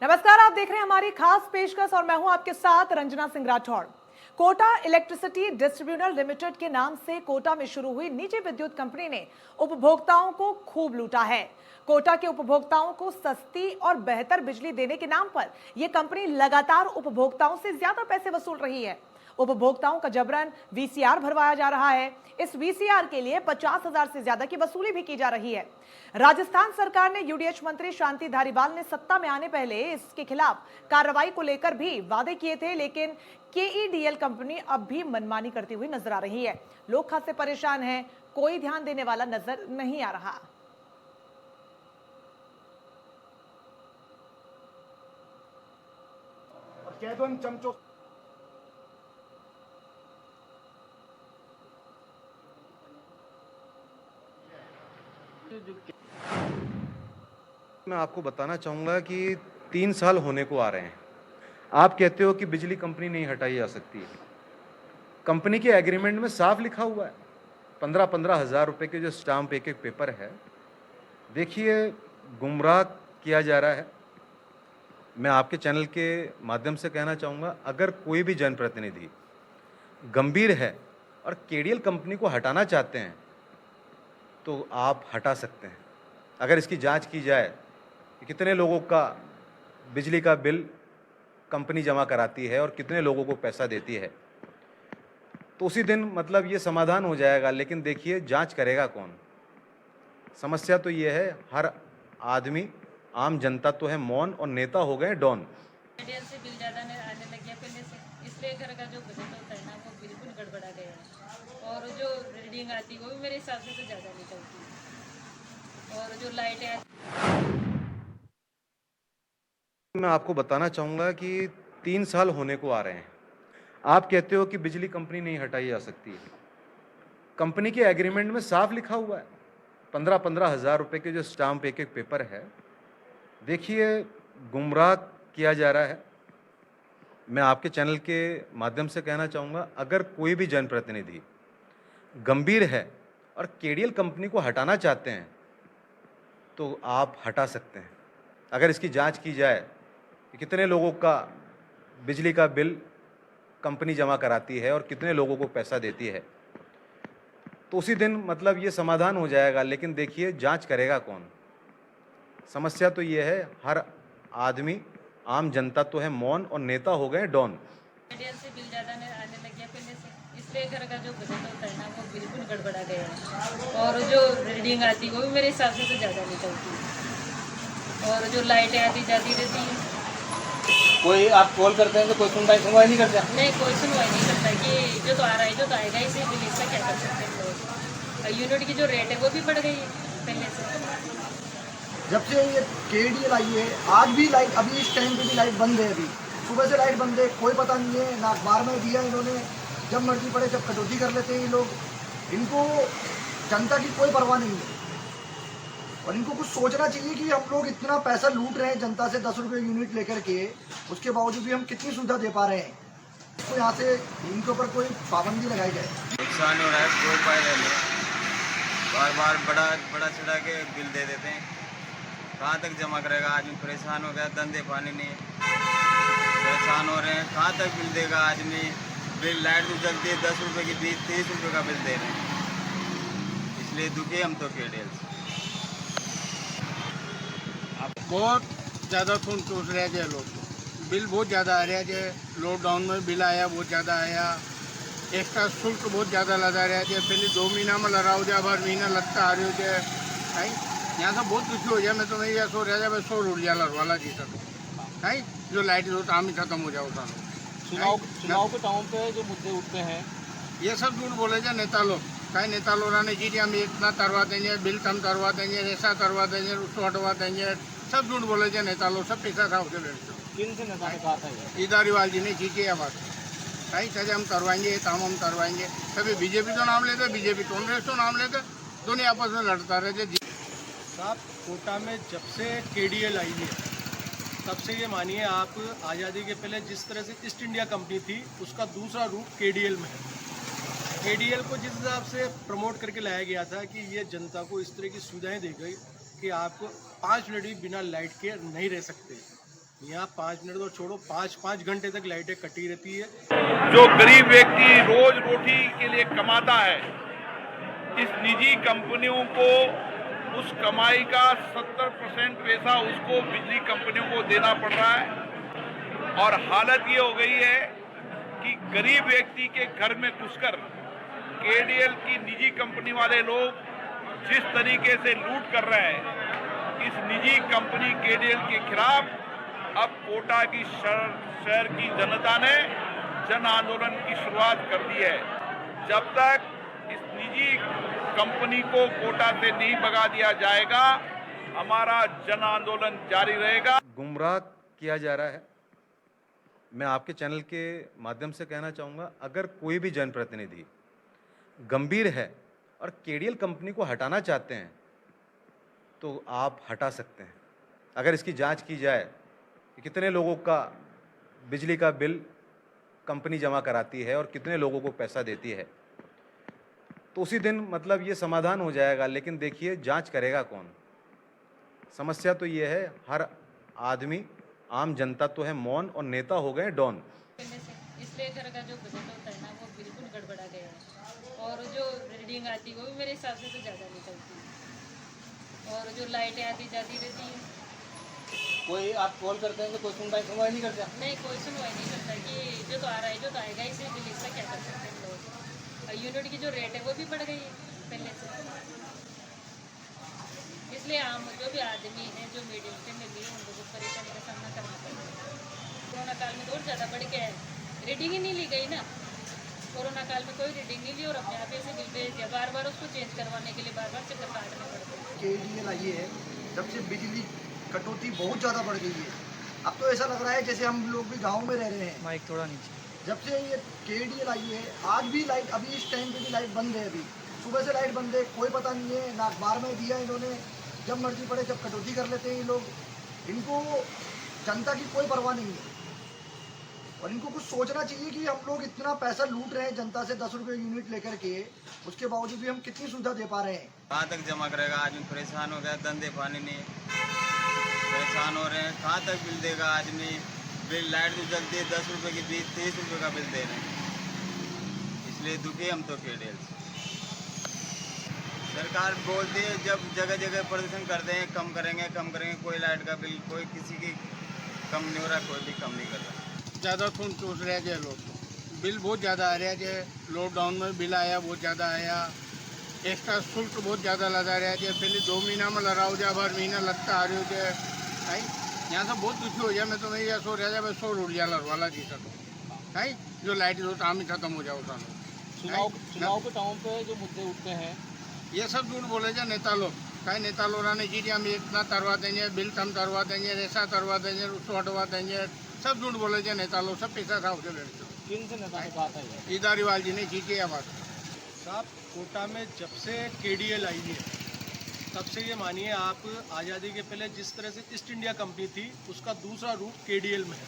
नमस्कार, आप देख रहे हैं हमारी खास पेशकश और मैं हूं आपके साथ Ranjana Singh Rathore. Kota electricity distributor limited के नाम से कोटा में शुरू हुई निजी विद्युत कंपनी ने उपभोक्ताओं को खूब लूटा है। कोटा के उपभोक्ताओं को सस्ती और बेहतर बिजली देने के नाम पर यह कंपनी लगातार उपभोक्ताओं से ज्यादा पैसे वसूल रही है। उपभोक्ताओं का जबरन वीसीआर भरवाया जा रहा है। इस वीसीआर के लिए 50,000 से ज्यादा की वसूली भी की जा रही है। राजस्थान सरकार ने यूडीएच मंत्री शांति धारीवाल ने सत्ता में आने पहले इसके खिलाफ कार्रवाई को लेकर भी वादे किए थे, लेकिन केईडीएल कंपनी अब भी मनमानी करती हुई नजर आ रही है। लोग खासे परेशान हैं, कोई ध्यान देने वाला नजर नहीं आ रहा। कह दो इन चमचों मैं आपको बताना चाहूँगा कि 3 साल होने को आ रहे हैं। आप कहते हो कि बिजली कंपनी नहीं हटाई जा सकती है। कंपनी के एग्रीमेंट में साफ लिखा हुआ है, 15-15 हज़ार रुपये के जो स्टाम्प एक पेपर है। देखिए, गुमराह किया जा रहा है। मैं आपके चैनल के माध्यम से कहना चाहूँगा, अगर कोई भी जनप्रतिनिधि गंभीर है और केडीएल कंपनी को हटाना चाहते हैं तो आप हटा सकते हैं। अगर इसकी जांच की जाए कि कितने लोगों का बिजली का बिल कंपनी जमा कराती है और कितने लोगों को पैसा देती है, तो उसी दिन मतलब ये समाधान हो जाएगा। लेकिन देखिए, जांच करेगा कौन? समस्या तो ये है, हर आदमी, आम जनता तो है मौन और नेता हो गए डॉन। केडीएल से बिल ज़्यादा आने लग गया पहले से, इसलिए घर का जो बजट होता है ना वो बिल्कुल गड़बड़ा गया है। और जो रीडिंग आती है वो भी मेरे हिसाब से तो ज़्यादा निकलती है। और जो लाइटें आती मैं आपको बताना चाहूँगा कि 3 साल होने को आ रहे हैं। आप कहते हो कि बिजली कंपनी नहीं हटाई जा सकती है। कंपनी के एग्रीमेंट में साफ लिखा हुआ है, 15-15 हज़ार रुपये के जो स्टाम्प एक पेपर है। देखिए, गुमराह किया जा रहा है। मैं आपके चैनल के माध्यम से कहना चाहूँगा, अगर कोई भी जनप्रतिनिधि गंभीर है और केडीएल कंपनी को हटाना चाहते हैं तो आप हटा सकते हैं। अगर इसकी जांच की जाए कि कितने लोगों का बिजली का बिल कंपनी जमा कराती है और कितने लोगों को पैसा देती है, तो उसी दिन मतलब ये समाधान हो जाएगा। लेकिन देखिए, जांच करेगा कौन? समस्या तो ये है, हर आदमी, आम जनता तो है मौन और नेता हो गए डॉन। केडीएल से बिल ज़्यादा आने लग गया पहले से, इसलिए घर का जो बजट होता है ना वो बिल्कुल गड़बड़ा गया है। और जो रीडिंग आती है वो भी मेरे हिसाब से तो ज़्यादा निकलती है। और जो लाइटें आती जाती रहती है, कोई आप कॉल करते हैं तो कोई सुनवाई नहीं करता। नहीं, कोई सुनवाई नहीं करता कि जो तो आ रहा है जो तो आएगा, इसी बिल इसका क्या कर सकते हैं लोग। और यूनिट की जो रेट है वो भी बढ़ गई है पहले से। जब से ये केडीएल आई है, आज भी लाइट, अभी इस टाइम पे भी लाइट बंद है। अभी सुबह से लाइट बंद है, कोई पता नहीं है, ना अखबार में दिया इन्होंने। जब मर्जी पड़े जब कटौती कर लेते हैं ये लोग। इनको जनता की कोई परवाह नहीं है और इनको कुछ सोचना चाहिए कि हम लोग इतना पैसा लूट रहे हैं जनता से, 10 रुपये यूनिट लेकर के, उसके बावजूद भी हम कितनी सुविधा दे पा रहे हैं। तो यहाँ से इनके ऊपर कोई पाबंदी लगाई जाए। नुकसान हो रहा है, कोई उपाय नहीं। बार बार बड़ा चढ़ा के बिल दे देते हैं, कहाँ तक जमा करेगा आदमी? परेशान हो गया, धंधे पानी नहीं, परेशान हो रहे हैं। कहाँ तक बिल देगा आदमी? बिल लाइट भी जलती है 10 रुपये की, 20-30 रुपये का बिल दे रहे हैं। इसलिए दुखी हम तो केडीएल से। बहुत ज़्यादा सुन चूस रहे थे लोग, बिल बहुत ज़्यादा आ रहा है। लॉकडाउन में बिल आया, बहुत ज़्यादा आया। एक्स्ट्रा शुल्क बहुत ज़्यादा लगा रहे थे। पहले 2 महीना में लगाओ थे, अब हर महीना लगता आ रहे थे। भाई यहाँ से बहुत दुखी हो जाए। मैं तो नहीं यह सो रहा था, मैं सो उड़ जाला वाला जी सर। भाई जो लाइट जो काम ही खत्म हो जाओ सर। चुनाव के टाइम पे जो मुद्दे उठते हैं, ये सब झूठ बोले थे नेता लोग। कहीं नेता लोग ने जी हम इतना करवा देंगे, बिल कम करवा देंगे, ऐसा करवा देंगे, उसको हटवा देंगे। सब झूठ बोले थे नेता लोग, सब पैसा खा उसे लेते। किन से नेता ने कहा था ये? इधारीवाल जी ने खींची है बात। कहीं सजा हम करवाएंगे, ये काम हम करवाएंगे। कभी बीजेपी तो नाम लेते, बीजेपी कांग्रेस तो नाम लेते, दोनों आपस में लड़ता रहते। साहब, कोटा में जब से केडीएल आई है तब से ये मानिए आप, आज़ादी के पहले जिस तरह से ईस्ट इंडिया कंपनी थी, उसका दूसरा रूप केडीएल में है। केडीएल को जिस हिसाब से प्रमोट करके लाया गया था कि ये जनता को इस तरह की सुविधाएं दी गई कि आप 5 मिनट भी बिना लाइट के नहीं रह सकते। यहाँ 5 मिनट तो छोड़ो, 5-5 घंटे तक लाइटें कटी रहती है। जो गरीब व्यक्ति रोज रोटी के लिए कमाता है, इस निजी कंपनियों को उस कमाई का 70% पैसा उसको बिजली कंपनियों को देना पड़ रहा है। और हालत ये हो गई है कि गरीब व्यक्ति के घर में घुसकर केडीएल की निजी कंपनी वाले लोग जिस तरीके से लूट कर रहे हैं, इस निजी कंपनी केडीएल के खिलाफ अब कोटा की शहर की जनता ने जन आंदोलन की शुरुआत कर दी है। जब तक इस निजी कंपनी को कोटा से नहीं भगा दिया जाएगा, हमारा जन आंदोलन जारी रहेगा। गुमराह किया जा रहा है। मैं आपके चैनल के माध्यम से कहना चाहूँगा, अगर कोई भी जनप्रतिनिधि गंभीर है और केडीएल कंपनी को हटाना चाहते हैं तो आप हटा सकते हैं। अगर इसकी जांच की जाए कि कितने लोगों का बिजली का बिल कंपनी जमा कराती है और कितने लोगों को पैसा देती है, तो उसी दिन मतलब ये समाधान हो जाएगा। लेकिन देखिए, जांच करेगा कौन? समस्या तो ये है, हर आदमी, आम जनता तो है मौन और नेता हो गए डॉन। इसलिए घर का जो बजट होता है ना, वो बिल्कुल गड़बड़ा गया है। और जो रीडिंग आती है वो भी मेरे हिसाब से तो ज़्यादा निकलती है। और जो लाइटें आती जाती रहती हैं। कोई आप कॉल करते हैं तो कोई सुनवाई नहीं करता? नहीं, कोई सुनवाई नहीं करता कि जो तो आ रहा है जो तो आएगा, इसे बिल इसका क्या कर सकते हैं लोग। और यूनिट की जो रेट है वो भी बढ़ गई है पहले से। इसलिए आम जो भी आदमी हैं, जो मीडियम से मिली है, उनको बहुत परेशानी का सामना करना पड़ रहा है। कोरोना काल में तो और ज़्यादा बढ़ गया है, रीडिंग ही नहीं ली गई ना। कोरोना काल में कोई रीडिंग नहीं ली और अपने आप ऐसे बिल भेज दिया। बार बार उसको चेंज करवाने के लिए बार बार चक्कर काटने पड़ते हैं। केडीएल आई है, जब से बिजली कटौती बहुत ज़्यादा बढ़ गई है। अब तो ऐसा लग रहा है जैसे हम लोग भी गांव में रह रहे हैं। माइक थोड़ा नीचे। जब से ये केडीएल आई है, आज भी लाइट, अभी इस टाइम पे भी लाइट बंद है। अभी सुबह से लाइट बंद है, कोई पता नहीं है, ना अखबार में दिया इन्होंने। जब मर्जी पड़े जब कटौती कर लेते हैं ये लोग। इनको जनता की कोई परवाह नहीं है और इनको कुछ सोचना चाहिए कि हम लोग इतना पैसा लूट रहे हैं जनता से 10 रुपये यूनिट लेकर के, उसके बावजूद भी हम कितनी सुविधा दे पा रहे हैं। कहाँ तक जमा करेगा? आदमी परेशान हो गया, धंधे पानी नहीं, परेशान हो रहे हैं। कहाँ तक बिल देगा आदमी? बिल लाइट जो जलती है 10 रुपये की, 20-30 रुपये का बिल दे रहे हैं। इसलिए दुखी हम तो केडीएल से। सरकार बोलती है, जब जगह जगह प्रदर्शन करते हैं कम करेंगे, कोई लाइट का बिल कोई किसी की कम नहीं हो रहा, कोई भी कम नहीं कर रहा। ज़्यादा खून चूस रहे थे लोग, बिल बहुत ज़्यादा आ रहा है। लॉकडाउन में बिल आया बहुत ज़्यादा आया, एक्स्ट्रा शुल्क बहुत ज़्यादा लगा रहा है। पहले 2 महीना में लड़ा हो जाए, हर महीना लगता आ रही हो जाए। भाई यहाँ से बहुत दुखी हो जाए। मैं तो मैं यह सो रहा था, 100 रुपया लड़वाला जी सर भाई, जो लाइट जो काम ही खत्म हो जाओ। चुनाव के टाइम पे जो मुद्दे उठते हैं, ये सब झूठ बोले जाए नेता लोग। कहीं नेता लोग ने की हम इतना तरवा देंगे, बिल कम करवा देंगे, ऐसा करवा देंगे, उसको हटवा देंगे, सब झूठ बोले जाए नेता लोग। सब पैसा खाओ के लड़ते। किन से नेता ने कहा था ये? ईदारीवाल जी ने की है बात। साहब, कोटा में जब से केडीएल आई है, तब से ये मानिए आप, आज़ादी के पहले जिस तरह से ईस्ट इंडिया कंपनी थी, उसका दूसरा रूप केडीएल में है।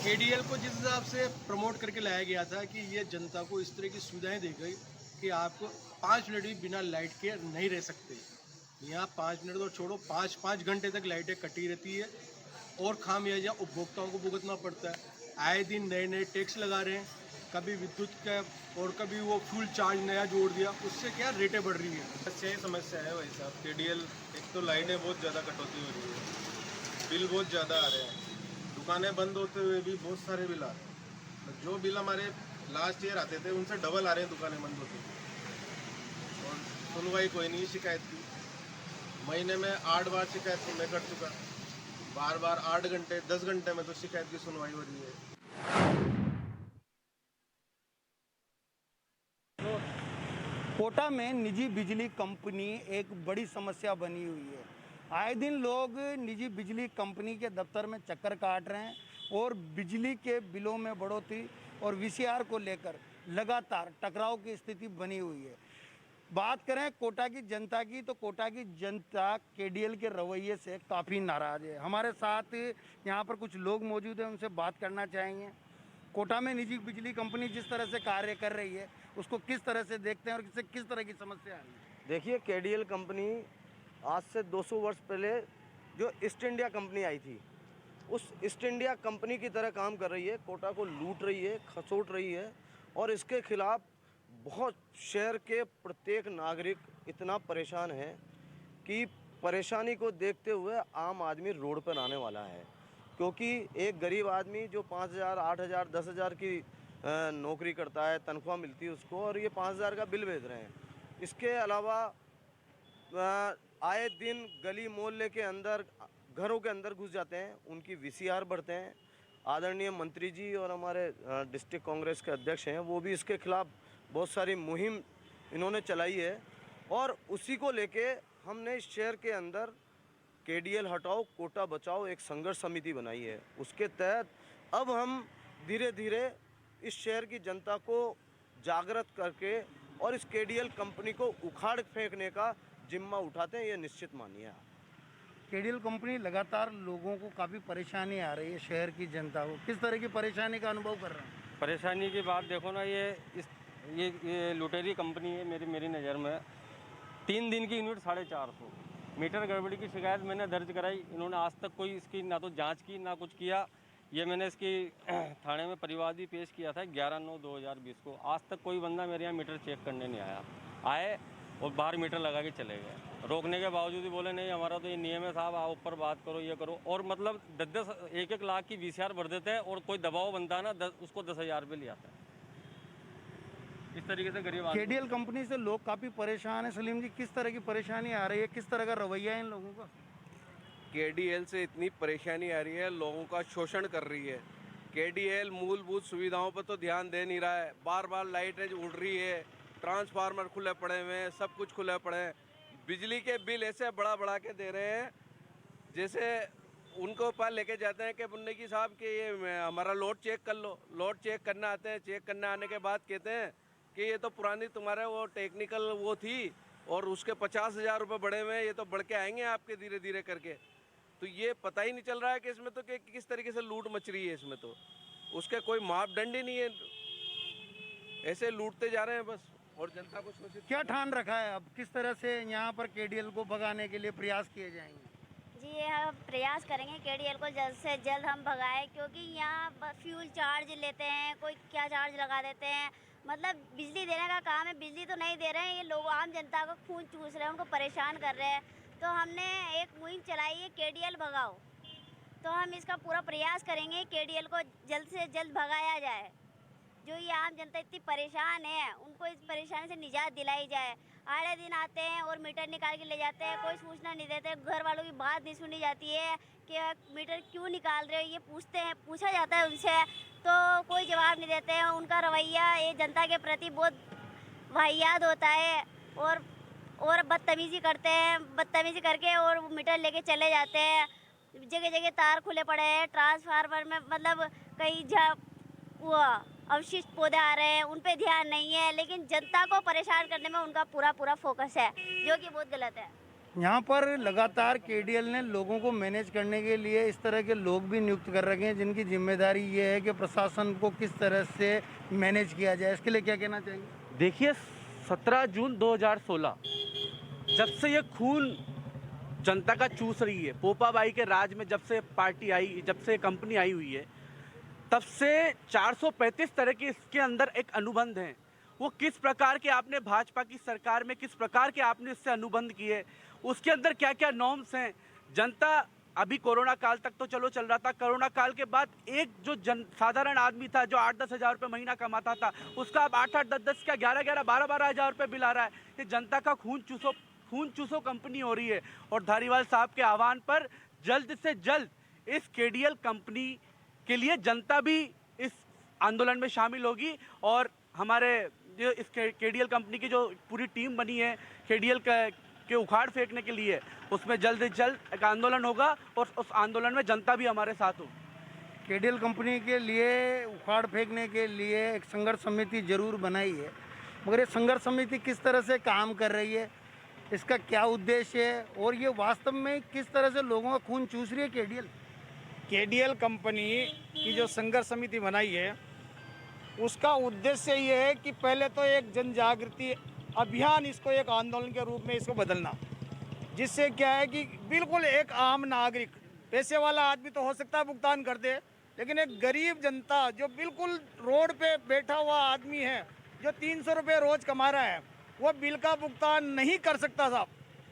केडीएल को जिस हिसाब से प्रमोट करके लाया गया था कि ये जनता को इस तरह की सुविधाएं दी गई कि आप 5 मिनट भी बिना लाइट के नहीं रह सकते। यहाँ 5 मिनट तो छोड़ो, 5-5 घंटे तक लाइटें कटी रहती है और खामियाजा उपभोक्ताओं को भुगतना पड़ता है। आए दिन नए नए टैक्स लगा रहे हैं, कभी विद्युत का और कभी वो फ्यूल चार्ज नया जोड़ दिया, उससे क्या रेटें बढ़ रही है। यही समस्या है भाई साहब। केडीएल, एक तो लाइटें बहुत ज़्यादा कटौती हो रही है, बिल बहुत ज़्यादा आ रहे हैं, दुकानें बंद होते हुए भी बहुत सारे बिल आ रहे हैं। जो बिल हमारे लास्ट ईयर आते थे उनसे डबल आ रहे हैं दुकानें बंद होती हैं। और सुनवाई कोई नहीं शिकायत की। महीने में 8 बार शिकायत तो मैं कर चुका, बार बार 8 घंटे 10 घंटे में तो शिकायत की सुनवाई हो रही है। कोटा में निजी बिजली कंपनी एक बड़ी समस्या बनी हुई है। आए दिन लोग निजी बिजली कंपनी के दफ्तर में चक्कर काट रहे हैं और बिजली के बिलों में बढ़ोतरी और वीसीआर को लेकर लगातार टकराव की स्थिति बनी हुई है। बात करें कोटा की जनता की, तो कोटा की जनता केडीएल के रवैये से काफ़ी नाराज़ है। हमारे साथ यहाँ पर कुछ लोग मौजूद हैं, उनसे बात करना चाहेंगे। कोटा में निजी बिजली कंपनी जिस तरह से कार्य कर रही है, उसको किस तरह से देखते हैं और इससे किस तरह की समस्या है? देखिए, केडीएल कंपनी आज से 200 वर्ष पहले जो ईस्ट इंडिया कंपनी आई थी, उस ईस्ट इंडिया कंपनी की तरह काम कर रही है, कोटा को लूट रही है, खसोट रही है और इसके खिलाफ बहुत शहर के प्रत्येक नागरिक इतना परेशान है कि परेशानी को देखते हुए आम आदमी रोड पर आने वाला है। क्योंकि एक गरीब आदमी जो 5,000, 8,000, 10,000 की नौकरी करता है, तनख्वाह मिलती है उसको, और ये 5,000 का बिल भेज रहे हैं। इसके अलावा आए दिन गली मोहल्ले के अंदर, घरों के अंदर घुस जाते हैं, उनकी VCR बढ़ते हैं। आदरणीय मंत्री जी और हमारे डिस्ट्रिक्ट कांग्रेस के अध्यक्ष हैं, वो भी इसके खिलाफ बहुत सारी मुहिम इन्होंने चलाई है और उसी को लेके हमने इस शहर के अंदर KDL हटाओ कोटा बचाओ एक संघर्ष समिति बनाई है। उसके तहत अब हम धीरे धीरे इस शहर की जनता को जागृत करके और इस KDL कंपनी को उखाड़ फेंकने का जिम्मा उठाते हैं, ये निश्चित मानिए आप। KDL कंपनी लगातार लोगों को काफ़ी परेशानी आ रही है, शहर की जनता को किस तरह की परेशानी का अनुभव कर रहे हैं? परेशानी की बात देखो ना, ये लुटेरी कंपनी है मेरी नज़र में। 3 दिन की यूनिट 450, मीटर गड़बड़ी की शिकायत मैंने दर्ज कराई, इन्होंने आज तक कोई इसकी ना तो जांच की ना कुछ किया। ये मैंने इसकी थाने में परिवादी पेश किया था 11/9/2020 को। आज तक कोई बंदा मेरे यहाँ मीटर चेक करने नहीं आया। आए और बाहर मीटर लगा के चले गए। रोकने के बावजूद ही बोले नहीं हमारा तो ये नियम है साहब, आओ ऊपर बात करो, ये करो। और मतलब 10-1 लाख की VCR भर देते हैं और कोई दबाव बनता है ना उसको 10,000 रुपये ले आता है। इस तरीके से गरीब KDL कंपनी से लोग काफ़ी परेशान हैं। सलीम जी, किस तरह की परेशानी आ रही है, किस तरह का रवैया है इन लोगों का? KDL से इतनी परेशानी आ रही है, लोगों का शोषण कर रही है। KDL मूलभूत सुविधाओं पर तो ध्यान दे नहीं रहा है। बार बार लाइटें उड़ रही है, ट्रांसफार्मर खुले पड़े हुए हैं, सब कुछ खुले पड़े हैं। बिजली के बिल ऐसे बढ़ा के दे रहे हैं जैसे उनको पास लेके जाते हैं कि मुन्ने की साहब कि ये हमारा लोड चेक कर लो। लोड चेक करने आते हैं, चेक करने आने के बाद कहते हैं कि ये तो पुरानी तुम्हारे वो टेक्निकल वो थी और उसके 50,000 रुपये बढ़े हुए हैं, ये तो बढ़ के आएंगे आपके धीरे धीरे करके। तो ये पता ही नहीं चल रहा है कि इसमें तो कि किस तरीके से लूट मच रही है। इसमें तो उसके कोई मापदंड ही नहीं है, ऐसे लूटते जा रहे हैं बस और जनता को शोषित। क्या ठान रखा है अब, किस तरह से यहाँ पर KDL को भगाने के लिए प्रयास किए जाएंगे? जी हम प्रयास करेंगे KDL को जल्द से जल्द हम भगाएं, क्योंकि यहाँ फ्यूल चार्ज लेते हैं, कोई क्या चार्ज लगा देते हैं। मतलब बिजली देने का काम है, बिजली तो नहीं दे रहे हैं, ये लोग आम जनता को खून चूस रहे हैं, उनको परेशान कर रहे हैं। तो हमने एक मुहिम चलाई है KDL भगाओ, तो हम इसका पूरा प्रयास करेंगे KDL को जल्द से जल्द भगाया जाए। जो ये आम जनता इतनी परेशान है, उनको इस परेशानी से निजात दिलाई जाए। आए दिन आते हैं और मीटर निकाल के ले जाते हैं, कोई सूचना नहीं देते। घर वालों की बात नहीं सुनी जाती है कि मीटर क्यों निकाल रहे हो, ये पूछा जाता है उनसे, तो कोई जवाब नहीं देते हैं। उनका रवैया ये जनता के प्रति बहुत वाहियात होता है और बदतमीज़ी करते हैं, बदतमीज़ी करके और मीटर लेके चले जाते हैं। जगह जगह तार खुले पड़े हैं, ट्रांसफार्मर में मतलब कई वो अवशिष्ट पौधे आ रहे हैं, उन पे ध्यान नहीं है, लेकिन जनता को परेशान करने में उनका पूरा फोकस है, जो कि बहुत गलत है। यहाँ पर लगातार KDL ने लोगों को मैनेज करने के लिए इस तरह के लोग भी नियुक्त कर रखे हैं, जिनकी जिम्मेदारी ये है कि प्रशासन को किस तरह से मैनेज किया जाए। इसके लिए क्या कहना चाहिए? देखिए 17 जून 2016 जब से ये खून जनता का चूस रही है, पोपाबाई के राज में जब से पार्टी आई, जब से कंपनी आई हुई है, तब से 435 तरह के इसके अंदर एक अनुबंध हैं। वो किस प्रकार के आपने भाजपा की सरकार में किस प्रकार के आपने इससे अनुबंध किए, उसके अंदर क्या क्या नॉर्म्स हैं। जनता अभी कोरोना काल तक तो चलो चल रहा था, कोरोना काल के बाद एक जो साधारण आदमी था जो 8-10 हज़ार रुपये महीना कमाता था, उसका अब 8-8, 10-10 क्या 11-11, 12-12 हज़ार रुपये बिल आ रहा है। ये जनता का खून चूसो कंपनी हो रही है। और धारीवाल साहब के आह्वान पर जल्द से जल्द इस KDL कंपनी के लिए जनता भी इस आंदोलन में शामिल होगी। और हमारे जो इस KDL कंपनी की जो पूरी टीम बनी है KDL के उखाड़ फेंकने के लिए, उसमें जल्द से जल्द एक आंदोलन होगा और उस आंदोलन में जनता भी हमारे साथ हो। KDL कंपनी के लिए उखाड़ फेंकने के लिए एक संघर्ष समिति जरूर बनाई है, मगर ये संघर्ष समिति किस तरह से काम कर रही है, इसका क्या उद्देश्य है और ये वास्तव में किस तरह से लोगों का खून चूस रही है KDL कंपनी की जो संघर्ष समिति बनाई है, उसका उद्देश्य ये है कि पहले तो एक जन जागृति अभियान, इसको एक आंदोलन के रूप में इसको बदलना, जिससे क्या है कि बिल्कुल एक आम नागरिक पैसे वाला आदमी तो हो सकता है भुगतान कर दे, लेकिन एक गरीब जनता जो बिल्कुल रोड पे बैठा हुआ आदमी है, जो 300 रुपये रोज कमा रहा है, वो बिल का भुगतान नहीं कर सकता साहब।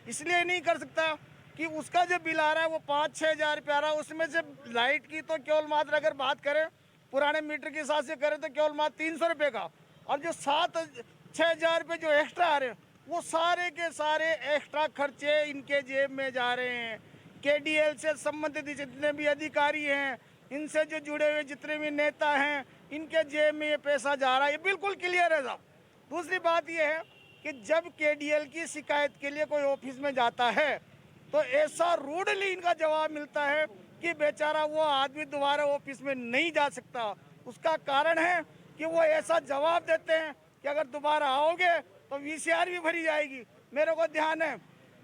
इसलिए नहीं कर सकता कि उसका जो बिल आ रहा है वो 5-6 हज़ार रुपये आ रहा है, उसमें से लाइट की तो केवल मात्र अगर बात करें पुराने मीटर के हिसाब से करें तो केवल मात्र 300 रुपये का, और जो 7-6 हज़ार रुपये जो एक्स्ट्रा आ रहे हैं वो सारे के सारे एक्स्ट्रा खर्चे इनके जेब में जा रहे हैं। केडीएल से संबंधित जितने भी अधिकारी हैं, इनसे जो जुड़े हुए जितने भी नेता हैं, इनके जेब में ये पैसा जा रहा है, ये बिल्कुल क्लियर है साहब। दूसरी बात ये है कि जब केडीएल की शिकायत के लिए कोई ऑफिस में जाता है तो ऐसा रूडली इनका जवाब मिलता है कि बेचारा वो आदमी दोबारा ऑफिस में नहीं जा सकता। उसका कारण है कि वो ऐसा जवाब देते हैं कि अगर दोबारा आओगे तो वीसीआर भी भरी जाएगी। मेरे को ध्यान है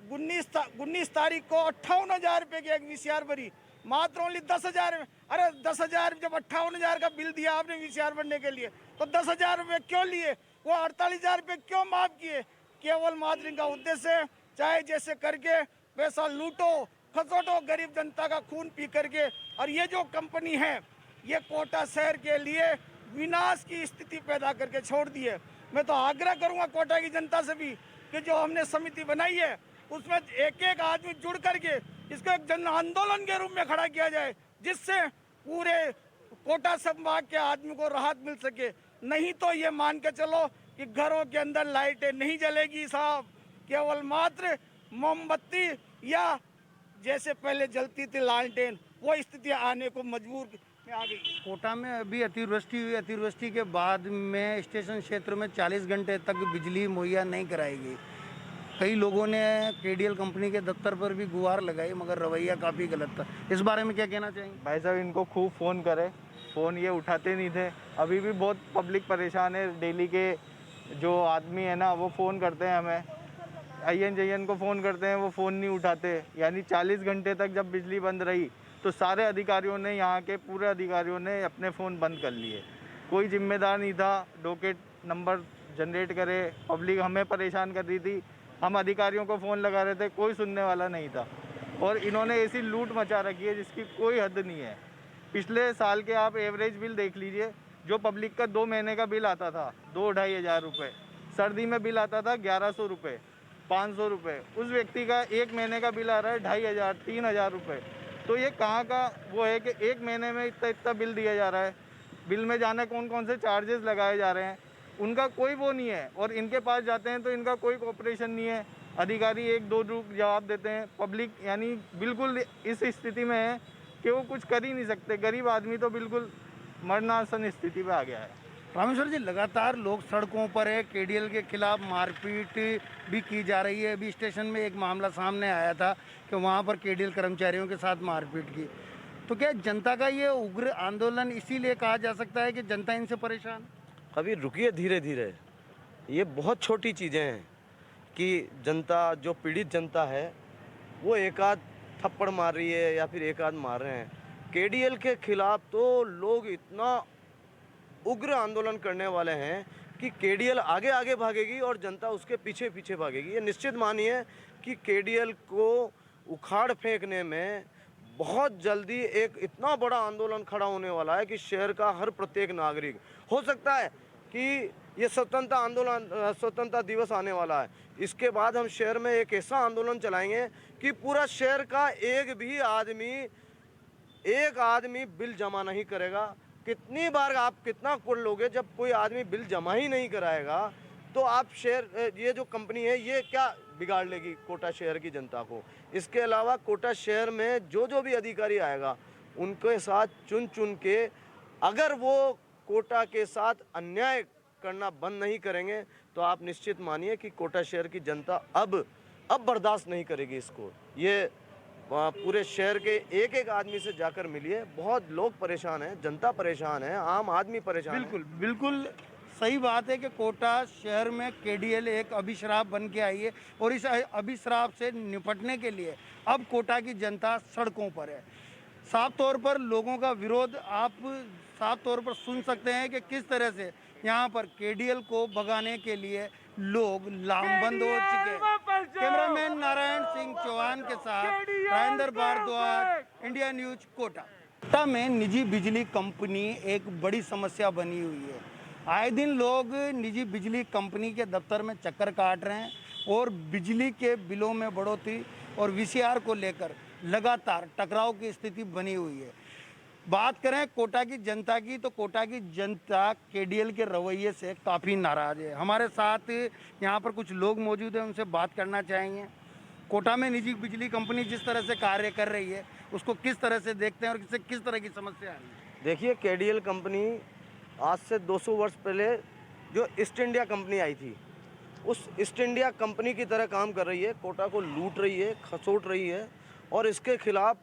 19 तारीख को 58,000 रुपये की एक वीसीआर भरी, मात्र ओनली 10,000 में। अरे 10,000 जब 58,000 का बिल दिया आपने वीसीआर भरने के लिए तो 10,000 रुपये क्यों लिए? वो 48,000 रुपये क्यों माफ किए? केवल मात्र इनका उद्देश्य है चाहे जैसे करके पैसा लूटो खसोटो गरीब जनता का खून पी करके। और ये जो कंपनी है ये कोटा शहर के लिए विनाश की स्थिति पैदा करके छोड़ दी है। मैं तो आग्रह करूंगा कोटा की जनता से भी कि जो हमने समिति बनाई है उसमें एक एक आदमी जुड़ करके इसको एक जन आंदोलन के रूप में खड़ा किया जाए, जिससे पूरे कोटा संभाग के आदमी को राहत मिल सके। नहीं तो ये मान के चलो कि घरों के अंदर लाइटें नहीं जलेगी साहब, केवल मात्र मोमबत्ती या जैसे पहले जलती थी लालटेन, वो स्थिति आने को मजबूर में आ गई। कोटा में अभी अतिवृष्टि हुई, अतिवृष्टि के बाद में स्टेशन क्षेत्र में 40 घंटे तक बिजली मुहैया नहीं कराएगी। कई लोगों ने केडीएल कंपनी के दफ्तर पर भी गुहार लगाई, मगर रवैया काफ़ी गलत था। इस बारे में क्या कहना चाहेंगे? भाई साहब इनको खूब फ़ोन करे, फ़ोन ये उठाते नहीं थे। अभी भी बहुत पब्लिक परेशान है। डेली के जो आदमी है ना वो फ़ोन करते हैं हमें, INJN को फ़ोन करते हैं, वो फ़ोन नहीं उठाते। यानी 40 घंटे तक जब बिजली बंद रही तो सारे अधिकारियों ने, यहाँ के पूरे अधिकारियों ने अपने फ़ोन बंद कर लिए। कोई जिम्मेदार नहीं था डोकेट नंबर जनरेट करे। पब्लिक हमें परेशान कर रही थी, हम अधिकारियों को फ़ोन लगा रहे थे, कोई सुनने वाला नहीं था। और इन्होंने ऐसी लूट मचा रखी है जिसकी कोई हद नहीं है। पिछले साल के आप एवरेज बिल देख लीजिए, जो पब्लिक का 2 महीने का बिल आता था 2-2.5 हज़ार रुपये, सर्दी में बिल आता था 1100 रुपये, 500 रुपये। उस व्यक्ति का 1 महीने का बिल आ रहा है 2,500, 3,000 रुपये। तो ये कहाँ का वो है कि 1 महीने में इतना बिल दिया जा रहा है। बिल में जाने कौन कौन से चार्जेस लगाए जा रहे हैं, उनका कोई वो नहीं है। और इनके पास जाते हैं तो इनका कोई कोऑपरेशन नहीं है। अधिकारी 1-2 जवाब देते हैं। पब्लिक यानी बिल्कुल इस स्थिति में है कि वो कुछ कर ही नहीं सकते। गरीब आदमी तो बिल्कुल मरणासन स्थिति में आ गया है। रामेश्वर जी, लगातार लोग सड़कों पर है, केडीएल के खिलाफ मारपीट भी की जा रही है। अभी स्टेशन में एक मामला सामने आया था कि वहाँ पर केडीएल कर्मचारियों के साथ मारपीट की। तो क्या जनता का ये उग्र आंदोलन इसीलिए कहा जा सकता है कि जनता इनसे परेशान? अभी रुकिए, धीरे धीरे। ये बहुत छोटी चीज़ें हैं कि जनता, जो पीड़ित जनता है वो एक आध थप्पड़ मार रही है या फिर एक आध मार रहे हैं। केडीएल के खिलाफ तो लोग इतना उग्र आंदोलन करने वाले हैं कि केडीएल आगे आगे भागेगी और जनता उसके पीछे पीछे भागेगी। ये निश्चित मानिए कि केडीएल को उखाड़ फेंकने में बहुत जल्दी एक इतना बड़ा आंदोलन खड़ा होने वाला है कि शहर का हर प्रत्येक नागरिक, हो सकता है कि ये स्वतंत्रता आंदोलन, स्वतंत्रता दिवस आने वाला है, इसके बाद हम शहर में एक ऐसा आंदोलन चलाएंगे कि पूरा शहर का एक आदमी बिल जमा नहीं करेगा। कितनी बार आप कितना कर लोगे, जब कोई आदमी बिल जमा ही नहीं कराएगा तो आप शहर, ये जो कंपनी है ये क्या बिगाड़ लेगी कोटा शहर की जनता को। इसके अलावा कोटा शहर में जो भी अधिकारी आएगा उनके साथ चुन चुन के, अगर वो कोटा के साथ अन्याय करना बंद नहीं करेंगे तो आप निश्चित मानिए कि कोटा शहर की जनता अब बर्दाश्त नहीं करेगी इसको। ये पूरे शहर के एक एक आदमी से जाकर मिलिए, बहुत लोग परेशान हैं, जनता परेशान है, आम आदमी परेशान है। बिल्कुल सही बात है कि कोटा शहर में केडीएल एक अभिश्राप बन के आई है और इस अभिश्राप से निपटने के लिए अब कोटा की जनता सड़कों पर है। साफ तौर पर लोगों का विरोध आप साफ तौर पर सुन सकते हैं कि किस तरह से यहाँ पर केडीएल को भगाने के लिए लोग लामबंद हो चुके हैं। कैमरामैन नारायण सिंह चौहान के साथ राजेंद्र भारद्वाज, इंडिया न्यूज, कोटा। कोटा में निजी बिजली कंपनी एक बड़ी समस्या बनी हुई है। आए दिन लोग निजी बिजली कंपनी के दफ्तर में चक्कर काट रहे हैं और बिजली के बिलों में बढ़ोतरी और वीसीआर को लेकर लगातार टकराव की स्थिति बनी हुई है। बात करें कोटा की जनता की, तो कोटा की जनता केडीएल के रवैये से काफ़ी नाराज़ है। हमारे साथ यहाँ पर कुछ लोग मौजूद हैं, उनसे बात करना चाहेंगे। कोटा में निजी बिजली कंपनी जिस तरह से कार्य कर रही है उसको किस तरह से देखते हैं और इससे किस तरह की समस्या आ रही है? देखिए, केडीएल कंपनी आज से 200 वर्ष पहले जो ईस्ट इंडिया कंपनी आई थी, उस ईस्ट इंडिया कंपनी की तरह काम कर रही है। कोटा को लूट रही है, खसोट रही है और इसके खिलाफ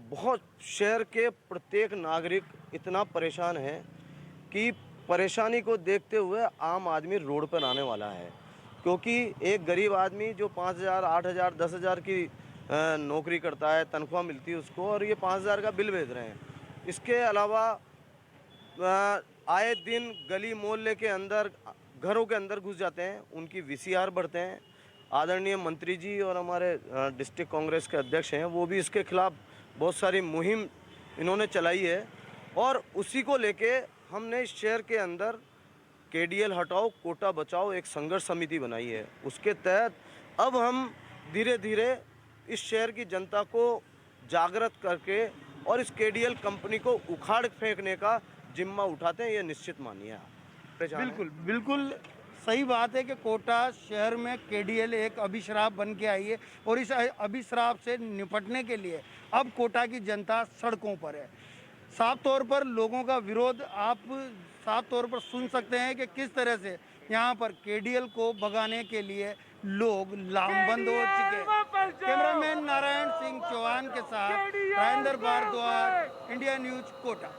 बहुत शहर के प्रत्येक नागरिक इतना परेशान है कि परेशानी को देखते हुए आम आदमी रोड पर आने वाला है। क्योंकि एक गरीब आदमी जो 5,000, 8,000, 10,000 की नौकरी करता है, तनख्वाह मिलती है उसको, और ये 5,000 का बिल भेज रहे हैं। इसके अलावा आए दिन गली मोहल्ले के अंदर, घरों के अंदर घुस जाते हैं, उनकी वीसीआर बढ़ते हैं। आदरणीय मंत्री जी और हमारे डिस्ट्रिक्ट कांग्रेस के अध्यक्ष हैं, वो भी इसके खिलाफ बहुत सारी मुहिम इन्होंने चलाई है और उसी को लेके हमने इस शहर के अंदर केडीएल हटाओ कोटा बचाओ एक संघर्ष समिति बनाई है। उसके तहत अब हम धीरे धीरे इस शहर की जनता को जागृत करके और इस केडीएल कंपनी को उखाड़ फेंकने का जिम्मा उठाते हैं, ये निश्चित मानिए आप। बिल्कुल बिल्कुल सही बात है कि कोटा शहर में केडीएल एक अभिश्राप बन के आई है और इस अभिश्राप से निपटने के लिए अब कोटा की जनता सड़कों पर है। साफ तौर पर लोगों का विरोध आप साफ तौर पर सुन सकते हैं कि किस तरह से यहाँ पर केडीएल को भगाने के लिए लोग लामबंद हो चुके हैं। कैमरामैन नारायण सिंह चौहान के साथ राजेंद्र भारद्वाज, इंडिया न्यूज, कोटा।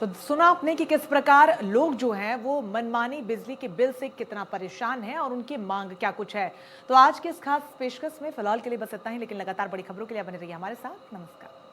तो सुना आपने कि किस प्रकार लोग जो हैं वो मनमानी बिजली के बिल से कितना परेशान हैं और उनकी मांग क्या कुछ है। तो आज के इस खास पेशकश में फिलहाल के लिए बस इतना ही, लेकिन लगातार बड़ी खबरों के लिए बने रहिए हमारे साथ। नमस्कार।